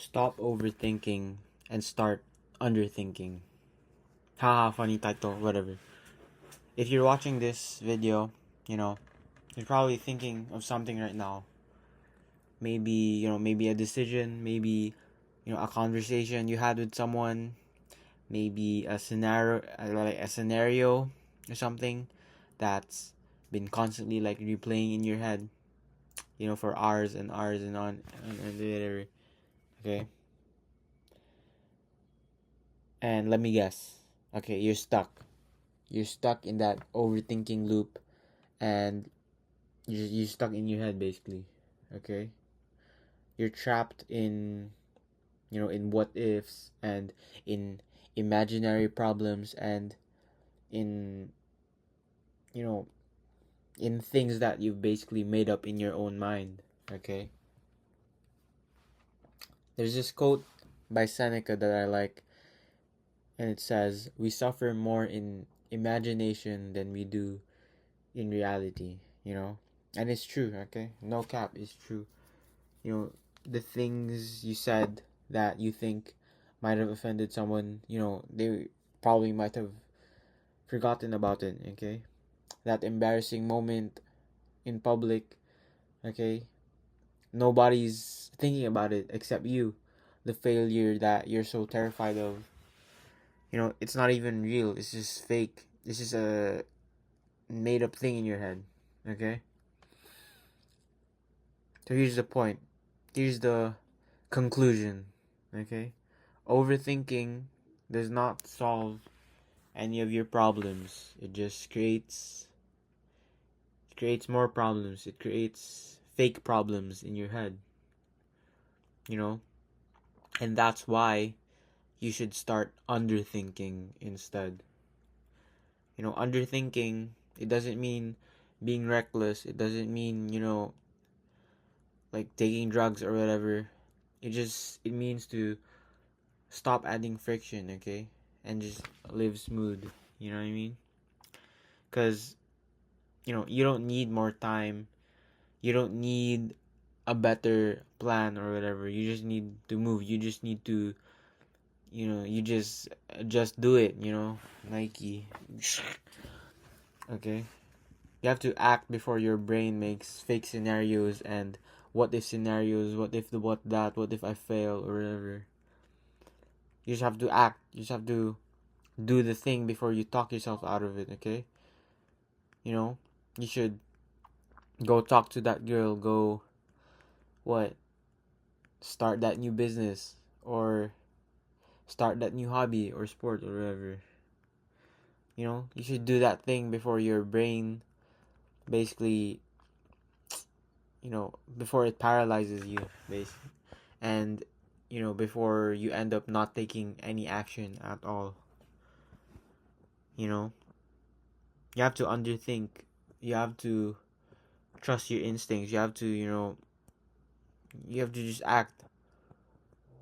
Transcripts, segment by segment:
Stop overthinking and start underthinking. Haha, funny title, whatever. If you're watching this video, you're probably thinking of something right now. Maybe a decision, maybe, a conversation you had with someone, maybe a scenario or something that's been constantly like replaying in your head, for hours and hours and on and whatever. Okay? And let me guess. Okay, you're stuck. You're stuck in that overthinking loop, and you're stuck in your head basically. Okay? You're trapped in what ifs and in imaginary problems and in you know in things that you've basically made up in your own mind. Okay? There's this quote by Seneca that I like, and it says, "We suffer more in imagination than we do in reality." And it's true. Okay, no cap, it's true. The things you said that you think might have offended someone, they probably might have forgotten about it. Okay, that embarrassing moment in public. Okay, nobody's thinking about it except you. The failure that you're so terrified of, it's not even real. It's just fake. It's just a made up thing in your head. Okay? So here's the point. Here's the conclusion. Okay? Overthinking does not solve any of your problems. It just creates more problems. It creates fake problems in your head. And that's why you should start underthinking instead. Underthinking, it doesn't mean being reckless. It doesn't mean, like taking drugs or whatever. It means to stop adding friction, okay? And just live smooth. You know what I mean? Because, you don't need more time. You don't need a better plan or whatever. You just need to move. You just need to, you just do it, Nike. Okay? You have to act before your brain makes fake scenarios and what if scenarios, what if what if I fail or whatever. You just have to act. You just have to do the thing before you talk yourself out of it, okay? You should go talk to that girl, go what? Start that new business or start that new hobby or sport or whatever. You should do that thing before your brain basically before it paralyzes you, basically. And, before you end up not taking any action at all. You have to underthink. You have to trust your instincts. You have to just act.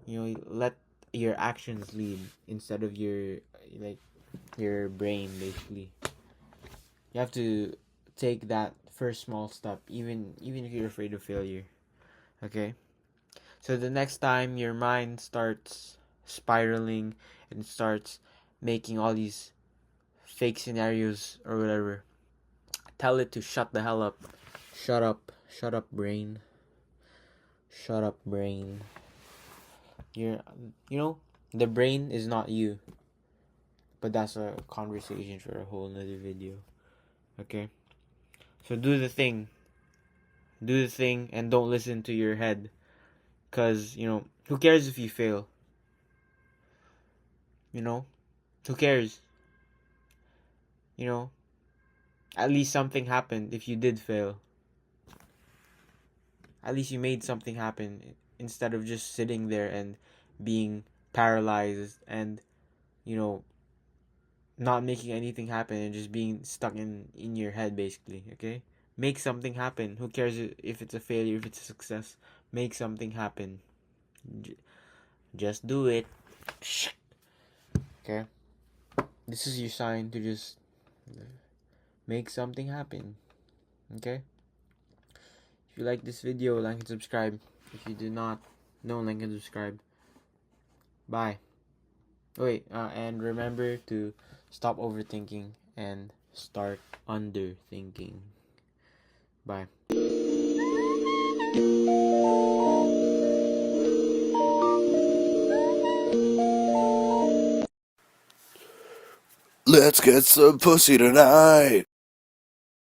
Let your actions lead instead of your brain, basically. You have to take that first small step, even if you're afraid of failure. Okay? So the next time your mind starts spiraling and starts making all these fake scenarios or whatever, tell it to shut the hell up. Shut up. Shut up, brain. Shut up, brain. The brain is not you. But that's a conversation for a whole nother video. Okay? So do the thing. Do the thing and don't listen to your head. Because, who cares if you fail? Who cares? At least something happened if you did fail. At least you made something happen instead of just sitting there and being paralyzed and, not making anything happen and just being stuck in your head, basically. Okay? Make something happen. Who cares if it's a failure, if it's a success? Make something happen. Just do it. Okay? This is your sign to just make something happen. Okay? If you like this video, like and subscribe. If you do not, don't like and subscribe. Bye. Wait, and remember to stop overthinking and start underthinking. Bye. Let's get some pussy tonight.